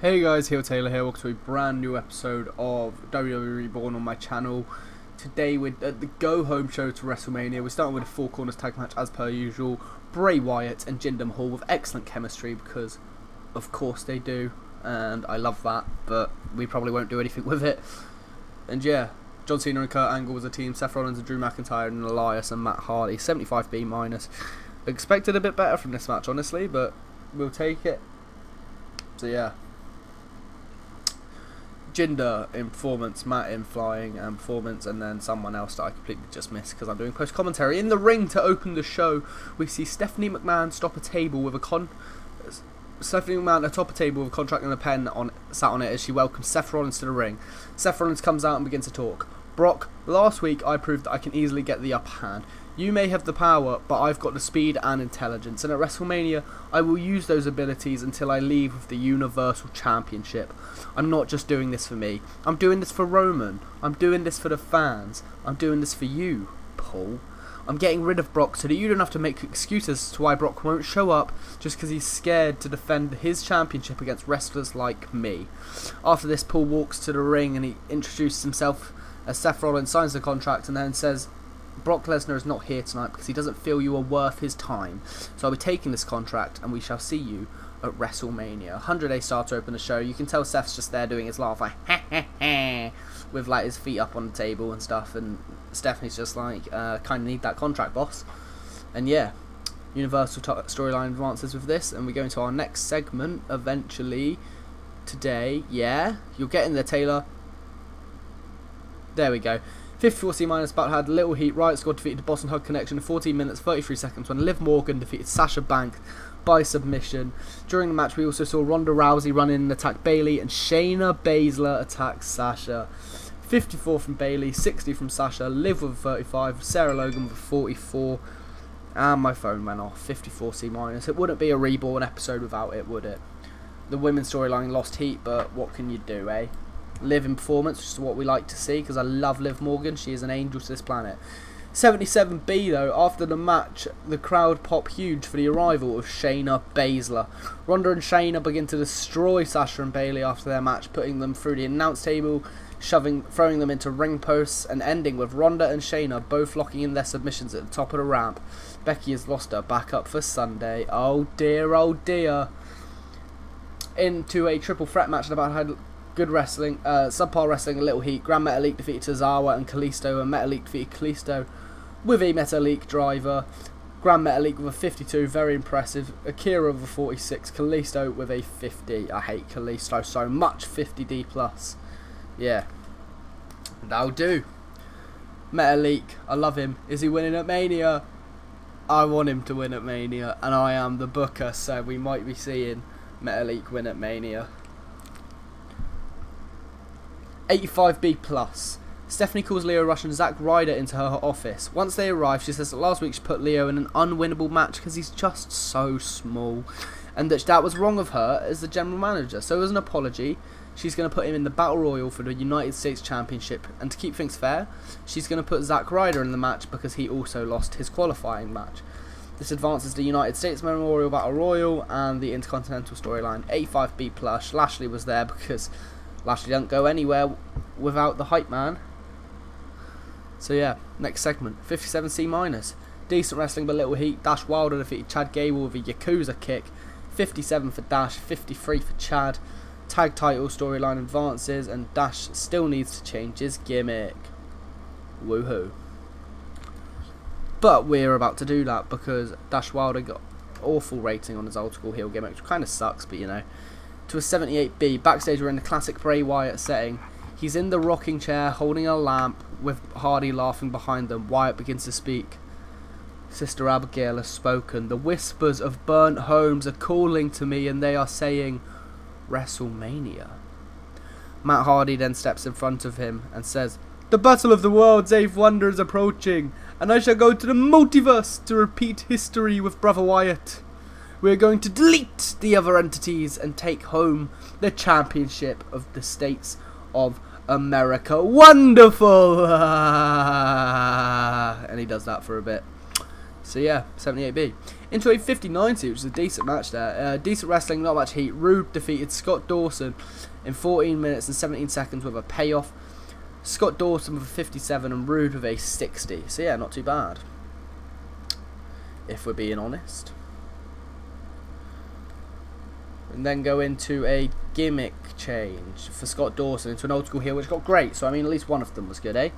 Hey guys, HeelTayler here, welcome to a brand new episode of WWE Reborn on my channel. Today we're at the go-home show to Wrestlemania. We're starting with a Four Corners tag match as per usual. Bray Wyatt and Jinder Mahal with excellent chemistry because of course they do. And I love that, but we probably won't do anything with it. And yeah, John Cena and Kurt Angle was a team. Seth Rollins and Drew McIntyre and Elias and Matt Hardy. 75B-. Expected a bit better from this match honestly, but we'll take it. So yeah. Jinder in performance, Matt in flying and performance, and then someone else that I completely just missed because I'm doing post commentary. In the ring to open the show, we see Stephanie McMahon stop a table with a Stephanie McMahon atop a table with a contract and a pen sat on it as she welcomes Seth Rollins to the ring. Seth Rollins comes out and begins to talk. Brock, last week I proved that I can easily get the upper hand. You may have the power, but I've got the speed and intelligence, and at WrestleMania I will use those abilities until I leave with the Universal Championship. I'm not just doing this for me. I'm doing this for Roman. I'm doing this for the fans. I'm doing this for you, Paul. I'm getting rid of Brock so that you don't have to make excuses as to why Brock won't show up just because he's scared to defend his championship against wrestlers like me. After this, Paul walks to the ring and he introduces himself as Seth Rollins signs the contract and then says, Brock Lesnar is not here tonight because he doesn't feel you are worth his time. So I'll be taking this contract and we shall see you at WrestleMania. 100-day star to open the show. You can tell Seth's just there doing his laugh like with like his feet up on the table and stuff, and Stephanie's just like kind of need that contract, boss. And yeah, Universal storyline advances with this, and we go into our next segment eventually today. Yeah, you're getting there, Taylor. There we go. 54C- bout had little heat. Riot Squad defeated the Boston Hug Connection in 14 minutes 33 seconds when Liv Morgan defeated Sasha Banks by submission. During the match we also saw Ronda Rousey run in and attack Bayley, and Shayna Baszler attack Sasha. 54 from Bayley, 60 from Sasha, Liv with a 35, Sarah Logan with a 44, and my phone went off. 54C-. It wouldn't be a Reborn episode without it, would it? The women's storyline lost heat, but what can you do, eh? Liv in performance, which is what we like to see because I love Liv Morgan. She is an angel to this planet. 77B though, after the match, the crowd pop huge for the arrival of Shayna Baszler. Ronda and Shayna begin to destroy Sasha and Bayley after their match, putting them through the announce table, throwing them into ring posts, and ending with Ronda and Shayna both locking in their submissions at the top of the ramp. Becky has lost her backup for Sunday. Oh dear, oh dear. Into a triple threat match that about had good wrestling, subpar wrestling, a little heat. Grand Metalik defeated Tozawa and Kalisto, and Metalik defeated Kalisto with a Metalik driver. Grand Metalik with a 52, very impressive. Akira with a 46, Kalisto with a 50. I hate Kalisto so much. 50D+. Yeah, that'll do. Metalik, I love him. Is he winning at Mania? I want him to win at Mania, and I am the booker, so we might be seeing Metalik win at Mania. 85B+. Stephanie calls Leo Rush and Zack Ryder into her office. Once they arrive, she says that last week she put Leo in an unwinnable match because he's just so small, and that was wrong of her as the general manager. So as an apology, she's going to put him in the Battle Royal for the United States Championship, and to keep things fair, she's going to put Zack Ryder in the match because he also lost his qualifying match. This advances the United States Memorial Battle Royal and the Intercontinental storyline. 85B+. Lashley was there because Lashley don't go anywhere without the hype man. So yeah, next segment. 57C-. Decent wrestling but little heat. Dash Wilder defeated Chad Gable with a Yakuza kick. 57 for Dash, 53 for Chad. Tag title storyline advances, and Dash still needs to change his gimmick. Woohoo. But we're about to do that because Dash Wilder got awful rating on his old school heel gimmick, which kind of sucks, but you know. To a 78B. Backstage we're in the classic Bray Wyatt setting. He's in the rocking chair holding a lamp with Hardy laughing behind them. Wyatt begins to speak. Sister Abigail has spoken. The whispers of burnt homes are calling to me, and they are saying WrestleMania. Matt Hardy then steps in front of him and says, the Battle of the World's 8th Wonder is approaching, and I shall go to the multiverse to repeat history with Brother Wyatt. We're going to delete the other entities and take home the championship of the States of America. Wonderful! And he does that for a bit. So yeah, 78B. Into a 59-2, which is a decent match there. Decent wrestling, not much heat. Rude defeated Scott Dawson in 14 minutes and 17 seconds with a payoff. Scott Dawson with a 57 and Rude with a 60. So yeah, not too bad, if we're being honest. And then go into a gimmick change for Scott Dawson into an old school heel, which got great. So I mean, at least one of them was good, eh?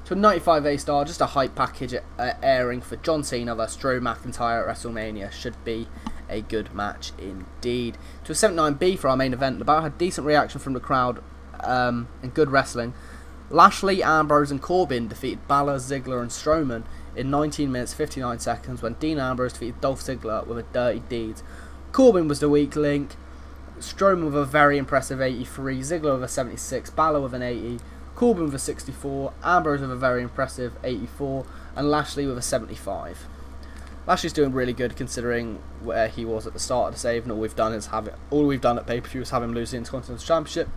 To a 95A star, just a hype package airing for John Cena versus Drew McIntyre at WrestleMania. Should be a good match indeed. To a 79B for our main event. The bout had decent reaction from the crowd and good wrestling. Lashley, Ambrose and Corbin defeated Balor, Ziggler and Strowman in 19 minutes 59 seconds when Dean Ambrose defeated Dolph Ziggler with a dirty deed. Corbin was the weak link. Strowman with a very impressive 83, Ziggler with a 76, Balor with an 80, Corbin with a 64, Ambrose with a very impressive 84, and Lashley with a 75. Lashley's doing really good considering where he was at the start of the save, and all we've done at pay-per-view is have him lose the Intercontinental Championship.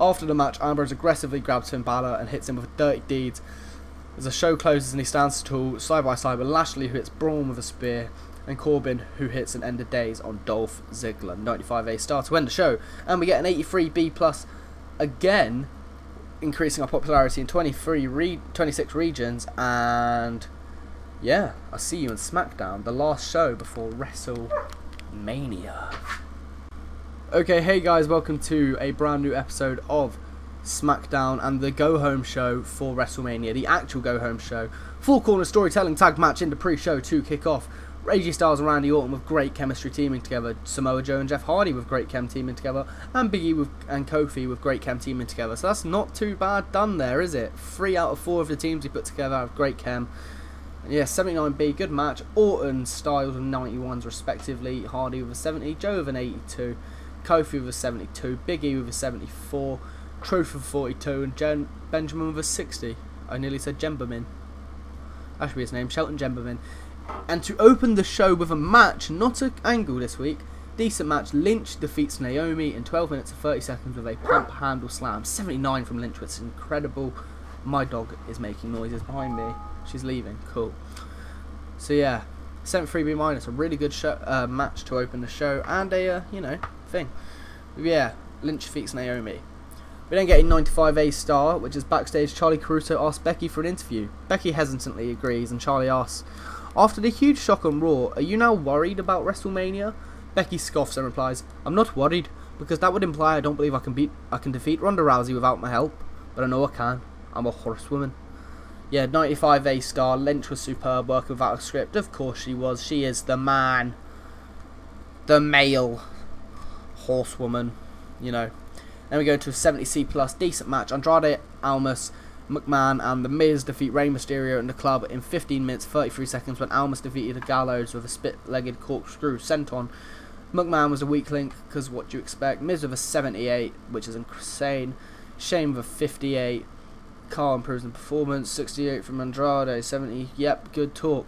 After the match, Ambrose aggressively grabs Finn Balor and hits him with a dirty deed. As the show closes and he stands tall, side by side with Lashley, who hits Braun with a spear, and Corbin, who hits an end of days on Dolph Ziggler. 95A star to end the show, and we get an 83B plus again, increasing our popularity in 26 regions. And yeah, I'll see you in SmackDown, the last show before WrestleMania. Okay, hey guys, welcome to a brand new episode of SmackDown and the go home show for WrestleMania, the actual go home show. Full corner storytelling tag match in the pre-show to kick off. AJ Styles and Randy Orton with great chemistry teaming together, Samoa Joe and Jeff Hardy with great chem teaming together, and Big E and Kofi with great chem teaming together. So that's not too bad done there, is it? 3 out of 4 of the teams he put together have great chem. Yeah, 79B, good match. Orton, Styles with 91s respectively, Hardy with a 70, Joe with an 82, Kofi with a 72, Big E with a 74, Truth with a 42, and Benjamin with a 60. I nearly said Jemberman. That should be his name, Shelton Jemberman. And to open the show with a match, not an angle this week, decent match, Lynch defeats Naomi in 12 minutes and 30 seconds with a pump handle slam. 79 from Lynch, which is incredible. My dog is making noises behind me. She's leaving, cool. So yeah, 73B minus, a really good show, match to open the show, and a, thing. Yeah, Lynch defeats Naomi. We then get a 95A star, which is backstage. Charlie Caruso asks Becky for an interview. Becky hesitantly agrees, and Charlie asks, after the huge shock on Raw, are you now worried about WrestleMania? Becky scoffs and replies, I'm not worried, because that would imply I don't believe I can defeat Ronda Rousey without my help, but I know I can. I'm a horsewoman. Yeah, 95A star, Lynch was superb, working without a script. Of course she was. She is the man. The male horsewoman, Then we go to a 70C plus, decent match. Andrade, Almas, McMahon and The Miz defeat Rey Mysterio and the club in 15 minutes 33 seconds when Almas defeated the Gallows with a spit-legged corkscrew senton. McMahon was a weak link, because what do you expect? Miz with a 78, which is insane. Shane with a 58. Carl improves in performance. 68 from Andrade. 70, yep, good talk.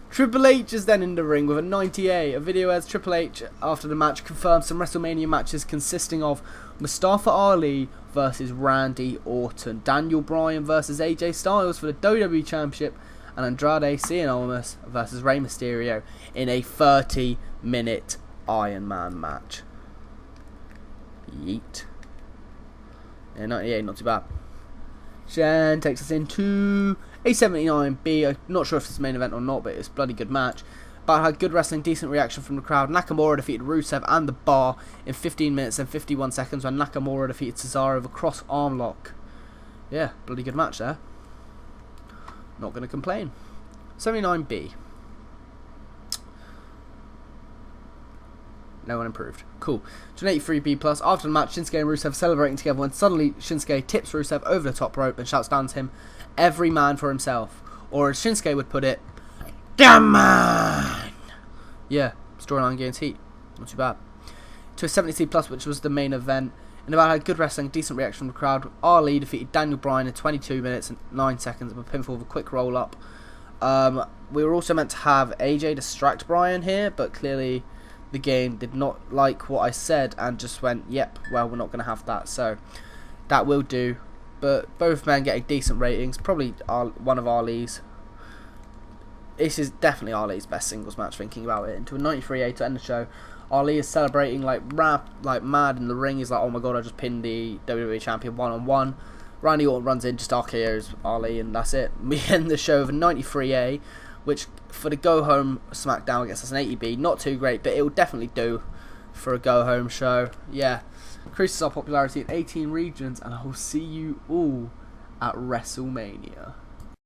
Triple H is then in the ring with a 98. A video as Triple H, after the match, confirmed some WrestleMania matches consisting of Mustafa Ali versus Randy Orton, Daniel Bryan versus AJ Styles for the WWE Championship, and Andrade Cien Almas versus Rey Mysterio in a 30-minute Iron Man match. Yeet. Yeah, 98, not too bad. Shan takes us into a 79B. I'm not sure if it's the main event or not, but it's a bloody good match. But had good wrestling, decent reaction from the crowd. Nakamura defeated Rusev and The Bar in 15 minutes and 51 seconds when Nakamura defeated Cesaro with a cross arm lock. Yeah, bloody good match there. Not going to complain. 79B. No one improved. Cool. To an 83B plus. After the match, Shinsuke and Rusev celebrating together when suddenly Shinsuke tips Rusev over the top rope and shouts down to him, every man for himself. Or as Shinsuke would put it, damn man! Yeah, storyline gains heat. Not too bad. To a 70C plus, which was the main event. And about had good wrestling, decent reaction from the crowd. Ali defeated Daniel Bryan in 22 minutes and 9 seconds with a pinfall with a quick roll up. We were also meant to have AJ distract Bryan here, but clearly the game did not like what I said and just went, yep, well, we're not going to have that, so that will do. But both men getting decent ratings, probably one of Ali's this is definitely Ali's best singles match, thinking about it. Into a 93A to end the show. Ali is celebrating like mad in the ring. He's like, oh my god, I just pinned the WWE champion one-on-one. Randy Orton runs in, just RKOs Ali, and that's it. We end the show with a 93A, which for the go-home SmackDown, I guess that's an 80B. Not too great, but it will definitely do for a go-home show. Yeah. Increases our popularity in 18 regions, and I will see you all at WrestleMania.